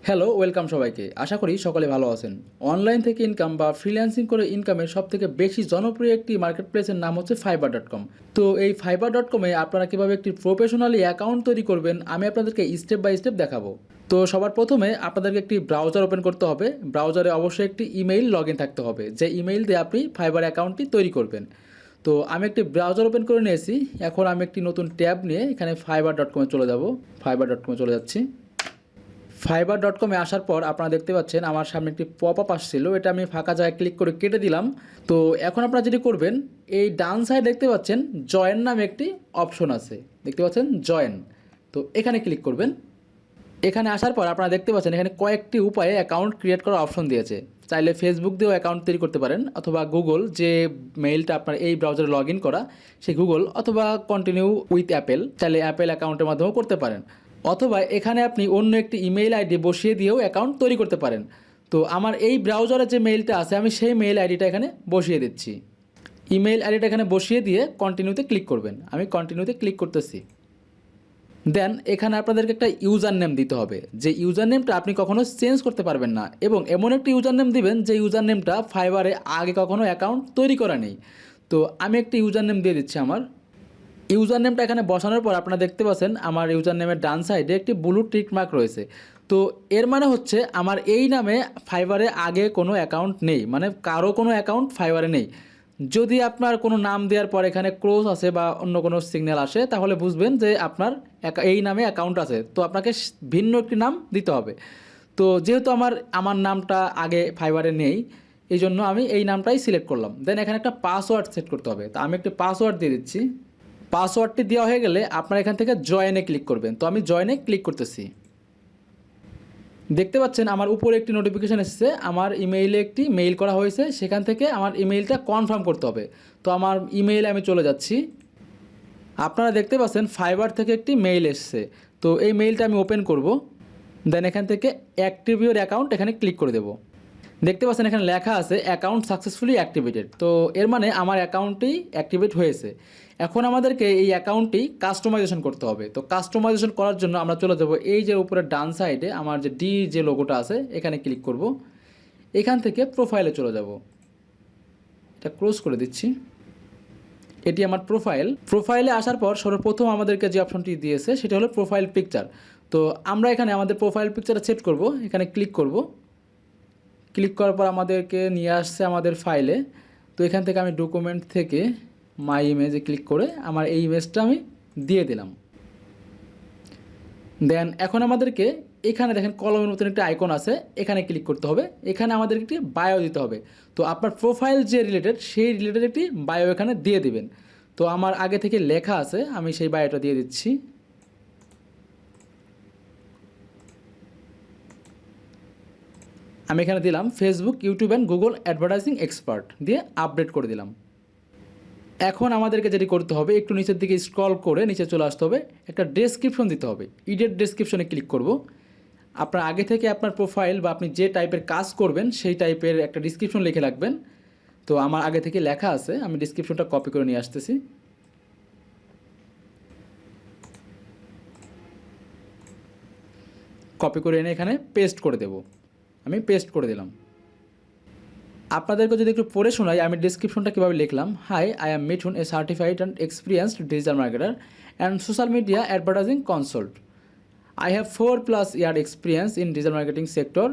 Hello, welcome সবাইকে। আশা করি সকলে ভালো আছেন। অনলাইন থেকে ইনকাম বা ফ্রিল্যান্সিং করে ইনকামের সবথেকে বেশি জনপ্রিয় একটি মার্কেট প্লেসের নাম হচ্ছে fiverr.com। তো এই fiverr.com-এ আপনারা কীভাবে একটি প্রফেশনালি অ্যাকাউন্ট তৈরি করবেন আমি আপনাদেরকে স্টেপ বাই স্টেপ দেখাবো। তো সবার প্রথমে আপনাদেরকে একটি ব্রাউজার ওপেন করতে হবে। ব্রাউজারে অবশ্যই একটি ইমেইল লগ ইন থাকতে হবে, যে ইমেইল দিয়ে আপনি ফাইবার অ্যাকাউন্টটি তৈরি করবেন। তো আমি একটি ব্রাউজার ওপেন করে নিয়েছি। এখন আমি একটি নতুন ট্যাব নিয়ে এখানে fiverr.com-এ চলে যাব। fiverr.com-এ চলে যাচ্ছি। fiverr.com-এ আসার পর আপনারা দেখতে পাচ্ছেন আমার সামনে একটি পপ আপ আসছিল, এটা আমি ফাঁকা জায়গায় ক্লিক করে কেটে দিলাম। তো এখন আপনারা যেটি করবেন, এই ডান সাইডে দেখতে পাচ্ছেন জয়েন নামে একটি অপশন আছে, দেখতে পাচ্ছেন জয়েন। তো এখানে ক্লিক করবেন। এখানে আসার পর আপনারা দেখতে পাচ্ছেন এখানে কয়েকটি উপায়ে অ্যাকাউন্ট ক্রিয়েট করার অপশন দিয়েছে। চাইলে ফেসবুক দিয়েও অ্যাকাউন্ট তৈরি করতে পারেন, অথবা গুগল, যে মেইলটা আপনার এই ব্রাউজারে লগ ইন করা সেই গুগল, অথবা কন্টিনিউ উইথ অ্যাপেল, চাইলে অ্যাপেল অ্যাকাউন্টের মাধ্যমেও করতে পারেন, অথবা এখানে আপনি অন্য একটি ইমেইল আইডি বসিয়ে দিয়েও অ্যাকাউন্ট তৈরি করতে পারেন। তো আমার এই ব্রাউজারে যে মেইলটা আছে আমি সেই মেইল আইডিটা এখানে বসিয়ে দিচ্ছি। ইমেইল আইডিটা এখানে বসিয়ে দিয়ে কন্টিনিউতে ক্লিক করবেন। আমি কন্টিনিউতে ক্লিক করতেছি। দেন এখানে আপনাদেরকে একটা ইউজার নেম দিতে হবে, যে ইউজার নেমটা আপনি কখনো চেঞ্জ করতে পারবেন না, এবং এমন একটি ইউজার নেম দিবেন যে ইউজার নেমটা ফাইবারে আগে কখনো অ্যাকাউন্ট তৈরি করা নেই। তো আমি একটি ইউজার নেম দিয়ে দিচ্ছি। আমার ইউজার নেমটা এখানে বসানোর পর আপনারা দেখতে পাচ্ছেন আমার ইউজার নেমের ডান সাইডে একটি ব্লু টিক মার্ক রয়েছে। তো এর মানে হচ্ছে আমার এই নামে ফাইবারে আগে কোনো অ্যাকাউন্ট নেই, মানে কারো কোনো অ্যাকাউন্ট ফাইবারে নেই। যদি আপনার কোনো নাম দেওয়ার পর এখানে ক্লোজ আসে বা অন্য কোনো সিগন্যাল আসে, তাহলে বুঝবেন যে আপনার এই নামে অ্যাকাউন্ট আছে, তো আপনাকে ভিন্ন একটি নাম দিতে হবে। তো যেহেতু আমার নামটা আগে ফাইবারে নেই, এই জন্য আমি এই নামটাই সিলেক্ট করলাম। দেন এখানে একটা পাসওয়ার্ড সেট করতে হবে, তো আমি একটি পাসওয়ার্ড দিয়ে দিচ্ছি। পাসওয়ার্ডটি দেওয়া হয়ে গেলে আপনারা এখান থেকে জয়েনে ক্লিক করবেন। তো আমি জয়েনে ক্লিক করতেছি। দেখতে পাচ্ছেন আমার উপরে একটি নোটিফিকেশান এসেছে, আমার ইমেইলে একটি মেইল করা হয়েছে, সেখান থেকে আমার ইমেইলটা কনফার্ম করতে হবে। তো আমার ইমেইলে আমি চলে যাচ্ছি। আপনারা দেখতে পাচ্ছেন ফাইবার থেকে একটি মেইল এসেছে। তো এই মেইলটা আমি ওপেন করব। দেন এখান থেকে অ্যাক্টিভ ইউর অ্যাকাউন্ট এখানে ক্লিক করে দেব। দেখতে পাচ্ছেন এখানে লেখা আছে অ্যাকাউন্ট সাকসেসফুলি অ্যাক্টিভেটেড। তো এর মানে আমার অ্যাকাউন্টটি অ্যাক্টিভেট হয়েছে। এখন আমাদেরকে এই অ্যাকাউন্টটি কাস্টমাইজেশন করতে হবে। তো কাস্টমাইজেশন করার জন্য আমরা চলে যাব এই যে উপরে ডান সাইডে আমার যে লোগোটা আছে এখানে ক্লিক করব। এখান থেকে প্রোফাইলে চলে যাব। এটা ক্লোজ করে দিচ্ছি। এটি আমার প্রোফাইলে আসার পর সর্বপ্রথম আমাদেরকে যে অপশনটি দিয়েছে সেটা হলো প্রোফাইল পিকচার। তো আমরা এখানে আমাদের প্রোফাইল পিকচারটা সেট করব। এখানে ক্লিক করব। ক্লিক করার পর আমাদেরকে নিয়ে আসছে আমাদের ফাইলে। তো এখান থেকে আমি ডকুমেন্ট থেকে মাই ইমেজে ক্লিক করে আমার এই ইমেজটা আমি দিয়ে দিলাম। দেন এখন আমাদেরকে এখানে দেখেন কলমের মতন একটা আইকন আছে, এখানে ক্লিক করতে হবে। এখানে আমাদের একটি বায়ো দিতে হবে। তো আপনার প্রোফাইল যে রিলেটেড সেই রিলেটেড একটি বায়ো এখানে দিয়ে দিবেন। তো আমার আগে থেকে লেখা আছে, আমি সেই বায়োটা দিয়ে দিচ্ছি। আমি এখানে দিলাম Facebook, YouTube and Google advertising expert, দিয়ে আপডেট করে দিলাম। এখন আমাদেরকে যেটি করতে হবে, একটু নিচের দিকে স্ক্রল করে নিচে চলে আসতে হবে, একটা ডেসক্রিপশন দিতে হবে। ইডেট ডেসক্রিপশনে ক্লিক করব। আপনার আগে থেকে আপনার প্রোফাইল বা আপনি যে টাইপের কাজ করবেন সেই টাইপের একটা ডিসক্রিপশন লিখে রাখবেন। তো আমার আগে থেকে লেখা আছে, আমি ডিসক্রিপশনটা কপি করে নিয়ে আসতেছি। কপি করে এনে এখানে পেস্ট করে দেব। আমি পেস্ট করে দিলাম। আপনাদেরকে যদি একটু পড়ে শোনাই আমি ডিসক্রিপশনটা কীভাবে লিখলাম। Hi, I am Mithun, a certified and experienced digital marketer and social media advertising consult. I have 4+ year experience in digital marketing sector.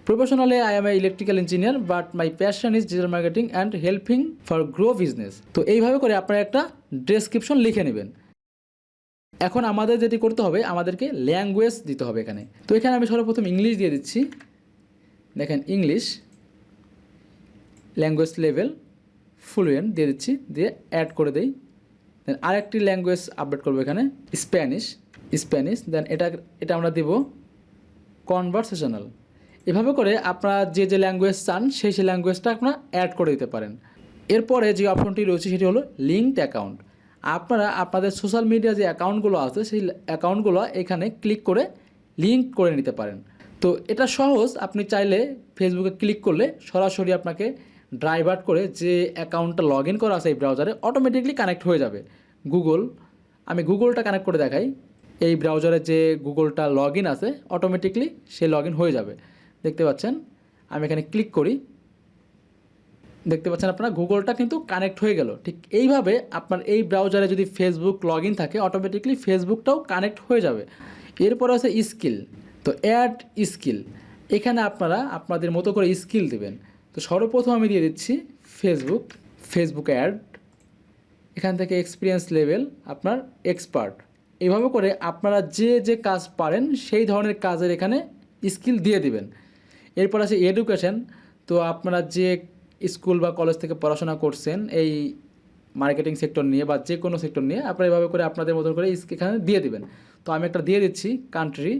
Professionally, I am an electrical engineer, but my passion is digital marketing and helping for grow business. তো এইভাবে করে আপনারা একটা description লিখে নেবেন। এখন আমাদের যেটি করতে হবে, আমাদেরকে ল্যাঙ্গুয়েজ দিতে হবে এখানে। তো এখানে আমি সর্বপ্রথম ইংলিশ দিয়ে দিচ্ছি। দেখেন ইংলিশ, ল্যাঙ্গুয়েজ লেভেল ফ্লুয়েন্ট দিয়ে দিচ্ছি, দিয়ে অ্যাড করে দেই। দেন আরেকটি ল্যাঙ্গুয়েজ আপডেট করবো এখানে, স্প্যানিশ। দেন এটা আমরা দেব কনভারসেশনাল। এভাবে করে আপনারা যে ল্যাঙ্গুয়েজ চান সেই ল্যাঙ্গুয়েজটা আপনারা অ্যাড করে দিতে পারেন। এরপরে যে অপশনটি রয়েছে সেটি হলো লিঙ্কড অ্যাকাউন্ট। আপনারা আপনাদের সোশ্যাল মিডিয়া যে অ্যাকাউন্টগুলো আছে সেই অ্যাকাউন্টগুলো এখানে ক্লিক করে লিঙ্ক করে নিতে পারেন। তো এটা সহজ, আপনি চাইলে ফেসবুকে ক্লিক করলে সরাসরি আপনাকে ড্রাইভার করে যে অ্যাকাউন্টটা লগ ইন করা আছে এই ব্রাউজারে অটোমেটিকলি কানেক্ট হয়ে যাবে। আমি গুগলটা কানেক্ট করে দেখাই। এই ব্রাউজারে যে গুগলটা লগ ইন আছে অটোমেটিকলি সে লগ ইন হয়ে যাবে। দেখতে পাচ্ছেন আমি এখানে ক্লিক করি, দেখতে পাচ্ছেন আপনারা গুগলটা কিন্তু কানেক্ট হয়ে গেল। ঠিক এইভাবে আপনার এই ব্রাউজারে যদি ফেসবুক লগ ইন থাকে অটোমেটিকলি ফেসবুকটাও কানেক্ট হয়ে যাবে। এরপর আছে স্কিল, তো অ্যাড স্কিল, এখানে আপনারা আপনাদের মতো করে স্কিল দেবেন। তো সর্বপ্রথম আমি দিয়ে দিচ্ছি ফেসবুক অ্যাড, এখান থেকে এক্সপিরিয়েন্স লেভেল আপনার এক্সপার্ট। এইভাবে করে আপনারা যে যে কাজ পারেন সেই ধরনের কাজের এখানে স্কিল দিয়ে দিবেন। এরপর আছে এডুকেশন, তো আপনারা যে স্কুল বা কলেজ থেকে পড়াশোনা করছেন এই মার্কেটিং সেক্টর নিয়ে বা যে কোনো সেক্টর নিয়ে আপনারা এভাবে করে আপনাদের মতন করে এখানে দিয়ে দিবেন। তো আমি একটা দিয়ে দিচ্ছি কান্ট্রি,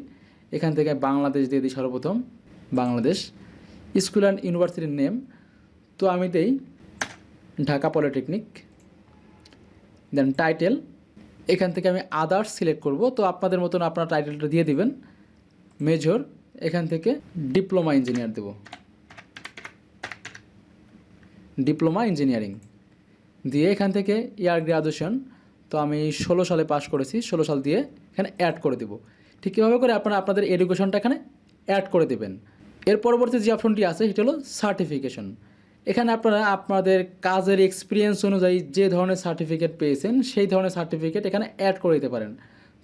এখান থেকে বাংলাদেশ দিয়ে দিই সর্বপ্রথম, বাংলাদেশ। স্কুল অ্যান্ড ইউনিভার্সিটির নেম, তো আমি দেই ঢাকা পলিটেকনিক। দেন টাইটেল, এখান থেকে আমি আদার্স সিলেক্ট করব, তো আপনাদের মতন আপনার টাইটেলটা দিয়ে দিবেন। মেজর, এখান থেকে ডিপ্লোমা ইঞ্জিনিয়ার দেব, ডিপ্লোমা ইঞ্জিনিয়ারিং দিয়ে এখান থেকে ইয়ার গ্রাজুয়েশন, তো আমি 16 সালে পাস করেছি, 16 সাল দিয়ে এখানে অ্যাড করে দেব। ঠিক কীভাবে করে আপনারা আপনাদের এডুকেশনটা এখানে অ্যাড করে দেবেন। এর পরবর্তী যে অপশনটি আছে সেটা হলো সার্টিফিকেশন। এখানে আপনারা আপনাদের কাজের এক্সপিরিয়েন্স অনুযায়ী যে ধরনের সার্টিফিকেট পেয়েছেন সেই ধরনের সার্টিফিকেট এখানে অ্যাড করে দিতে পারেন।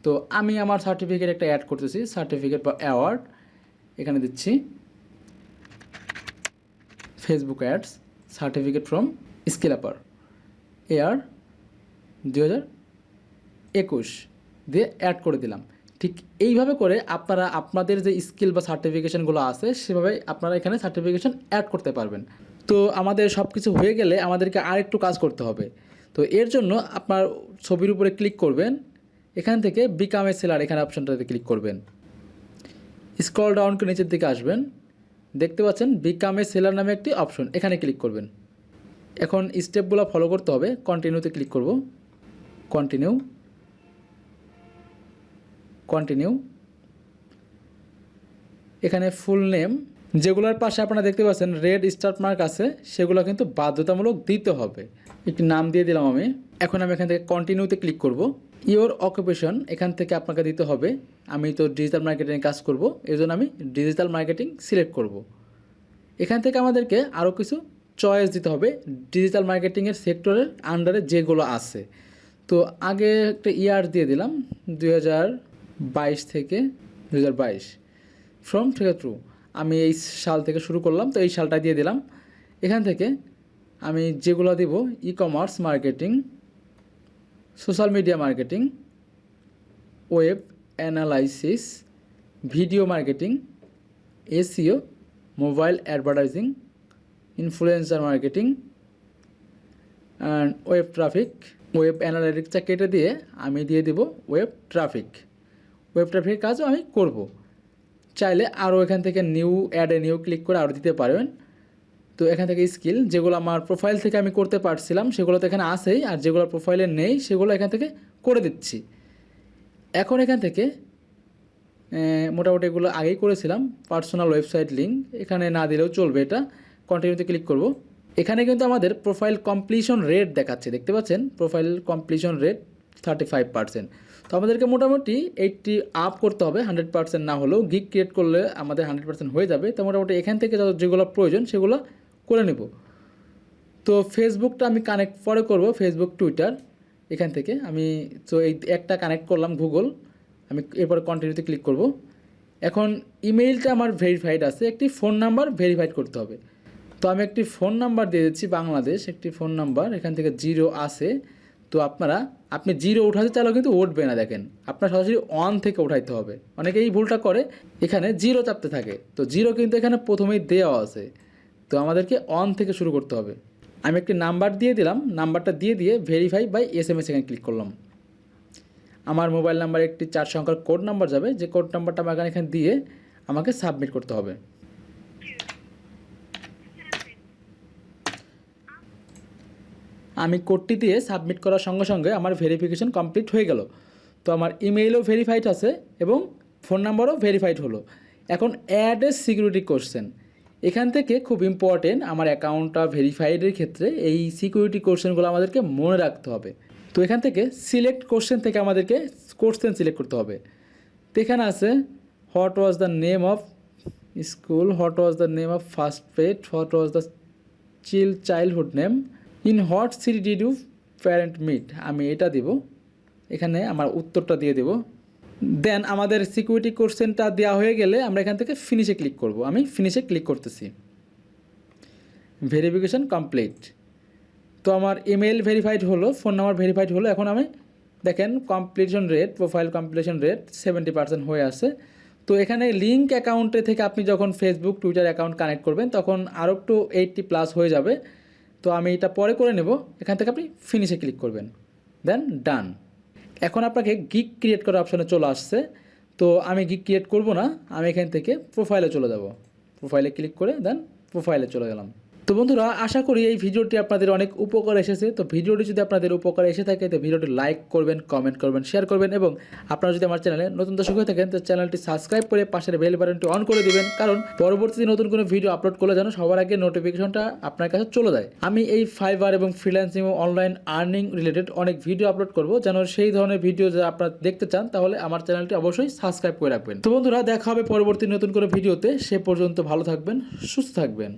তো আমি আমার সার্টিফিকেট একটা অ্যাড করতেছি, সার্টিফিকেট বা অ্যাওয়ার্ড, এখানে দিচ্ছি Facebook ads certificate from skill upper year 2021 দিয়ে অ্যাড করে দিলাম। ঠিক এইভাবে করে আপনারা আপনাদের যে স্কিল বা সার্টিফিকেশনগুলো আছে সেভাবে আপনারা এখানে সার্টিফিকেশন অ্যাড করতে পারবেন। তো আমাদের সব কিছু হয়ে গেলে আমাদেরকে আরেকটু কাজ করতে হবে। তো এর জন্য আপনার ছবির উপরে ক্লিক করবেন, এখান থেকে বিকাম এ সেলার এখানে অপশনটাতে ক্লিক করবেন, স্ক্রল ডাউন করে নিচের দিকে আসবেন, দেখতে পাচ্ছেন বিকাম এ সেলার নামে একটি অপশন, এখানে ক্লিক করবেন। এখন স্টেপগুলো ফলো করতে হবে, কন্টিনিউতে ক্লিক করব, কন্টিনিউ। এখানে ফুল নেম, যেগুলোর পাশে আপনারা দেখতে পাচ্ছেন রেড স্টার মার্ক আছে সেগুলো কিন্তু বাধ্যতামূলক দিতে হবে। একটি নাম দিয়ে দিলাম আমি। এখন আমি এখান থেকে কন্টিনিউতে ক্লিক করব। ইওর অকুপেশন এখান থেকে আপনাকে দিতে হবে, আমি তো ডিজিটাল মার্কেটিংয়ে কাজ করব, এই জন্য আমি ডিজিটাল মার্কেটিং সিলেক্ট করব। এখান থেকে আমাদেরকে আরও কিছু চয়েস দিতে হবে ডিজিটাল মার্কেটিংয়ের সেক্টরের আন্ডারে যেগুলো আছে। তো আগে একটা ইয়ার দিয়ে দিলাম 2022 থেকে 2022 ফ্রম থেকে ট্রু, আমি এই সাল থেকে শুরু করলাম, তো এই সালটা দিয়ে দিলাম। এখান থেকে আমি যেগুলো দিব e commerce marketing, social media marketing, web analysis, video marketing, SEO, mobile advertising, influencer marketing and web traffic. Web অ্যানালাইটিক্সটা কেটে দিয়ে আমি দিয়ে দিব ওয়েব ট্রাফিকের কাজও আমি করব। চাইলে আরও এখান থেকে নিউ অ্যাডে নিউ ক্লিক করে আরও দিতে পারবেন। তো এখান থেকে স্কিল, যেগুলো আমার প্রোফাইল থেকে আমি করতে পারছিলাম সেগুলো তো এখানে আসেই, আর যেগুলো প্রোফাইলে নেই সেগুলো এখান থেকে করে দিচ্ছি। এখন এখান থেকে মোটামুটি এগুলো আগেই করেছিলাম, পার্সোনাল ওয়েবসাইট লিঙ্ক এখানে না দিলেও চলবে, এটা কন্টিনিউতে ক্লিক করব। এখানে কিন্তু আমাদের প্রোফাইল কমপ্লিশন রেট দেখাচ্ছে, দেখতে পাচ্ছেন প্রোফাইল কমপ্লিশন রেট 35%। তো আমাদেরকে মোটামুটি 80 আপ করতে হবে, 100% না হলেও গিগ ক্রিয়েট করলে আমাদের 100% হয়ে যাবে। তো মোটামুটি এখান থেকে যেগুলো প্রয়োজন সেগুলো করে নেব। তো ফেসবুকটা আমি কানেক্ট পরে করব, ফেসবুক টুইটার এখান থেকে আমি, তো এই একটা কানেক্ট করলাম গুগল, আমি এরপরে কন্টিনিউতে ক্লিক করব। এখন ইমেইলটা আমার ভেরিফাইড আছে, একটি ফোন নাম্বার ভেরিফাইড করতে হবে। তো আমি একটি ফোন নাম্বার দিয়ে দিচ্ছি, বাংলাদেশ একটি ফোন নাম্বার, এখান থেকে 0 আছে। তো আপনি 0 উঠাতে চাইলেও কিন্তু উঠবে না, দেখেন আপনার সরাসরি 1 থেকে উঠাইতে হবে। অনেকে এই ভুলটা করে, এখানে 0 চাপতে থাকে, তো 0 কিন্তু এখানে প্রথমেই দেওয়া আছে, তো আমাদেরকে 1 থেকে শুরু করতে হবে। আমি একটি নাম্বার দিয়ে দিলাম, নাম্বারটা দিয়ে ভেরিফাই বাই SMS এখানে ক্লিক করলাম। আমার মোবাইল নাম্বারে একটি 4 সংখ্যার কোড নাম্বার যাবে, যে কোড নাম্বারটা আমাকে এখানে দিয়ে আমাকে সাবমিট করতে হবে। আমি কোডটি দিয়ে সাবমিট করার সঙ্গে সঙ্গে আমার ভেরিফিকেশন কমপ্লিট হয়ে গেল। তো আমার ইমেইলও ভেরিফাইড আছে এবং ফোন নাম্বারও ভেরিফাইড হলো। এখন অ্যাড এ সিকিউরিটি কোশ্চেন, এখান থেকে খুব ইম্পর্টেন্ট, আমার অ্যাকাউন্টটা ভেরিফাইডের ক্ষেত্রে এই সিকিউরিটি কোশ্চেনগুলো আমাদেরকে মনে রাখতে হবে। তো এখান থেকে সিলেক্ট কোশ্চেন থেকে আমাদেরকে কোশ্চেন সিলেক্ট করতে হবে। তো এখানে আছে what was the name of school, what was the name of first pet, what was the childhood name, in what city did you parent meet. আমি এটা দিব, এখানে আমার উত্তরটা দিয়ে দেব। দেন আমাদের সিকিউরিটি কোশ্চেনটা দেওয়া হয়ে গেলে আমরা এখান থেকে ফিনিশে ক্লিক করব। আমি ফিনিশে ক্লিক করতেছি। Verification complete. তো আমার ইমেল ভেরিফাইড হলো, ফোন নাম্বার ভেরিফাইড হলো। এখন আমি দেখেন completion rate, profile completion rate 70% হয়ে আছে। তো এখানে লিঙ্ক অ্যাকাউন্টে থেকে আপনি যখন ফেসবুক টুইটার অ্যাকাউন্ট কানেক্ট করবেন তখন আরও একটু 80+ হয়ে যাবে। তো আমি এটা পরে করে নেব। এখান থেকে আপনি ফিনিশে ক্লিক করবেন, দেন ডান। এখন আপনাকে গিগ ক্রিয়েট করার অপশানে চলে আসছে। তো আমি গিগ ক্রিয়েট করব না, আমি এখান থেকে প্রোফাইলে চলে যাব। প্রোফাইলে ক্লিক করে দেন প্রোফাইলে চলে গেলাম। তো বন্ধুরা, আশা করি এই ভিডিওটি আপনাদের অনেক উপকার এসেছে। তো ভিডিওটি যদি আপনাদের উপকার এসে থাকে তো ভিডিওটি লাইক করবেন, কমেন্ট করবেন, শেয়ার করবেন এবং আপনারা যদি আমার চ্যানেলে নতুন দর্শক হয়ে থাকেন তো চ্যানেলটি সাবস্ক্রাইব করে পাশের বেল বাটনটি অন করে দিবেন, কারণ পরবর্তীতে নতুন কোনো ভিডিও আপলোড করলে যেন সবার আগে নোটিফিকেশনটা আপনার কাছে চলে যায়। আমি এই ফাইবার এবং ফ্রিল্যান্সিং ও অনলাইন আর্নিং রিলেটেড অনেক ভিডিও আপলোড করব, যেন সেই ধরনের ভিডিও যদি আপনারা দেখতে চান তাহলে আমার চ্যানেলটি অবশ্যই সাবস্ক্রাইব করে রাখবেন। তো বন্ধুরা, দেখা হবে পরবর্তী নতুন কোনো ভিডিওতে। সে পর্যন্ত ভালো থাকবেন, সুস্থ থাকবেন।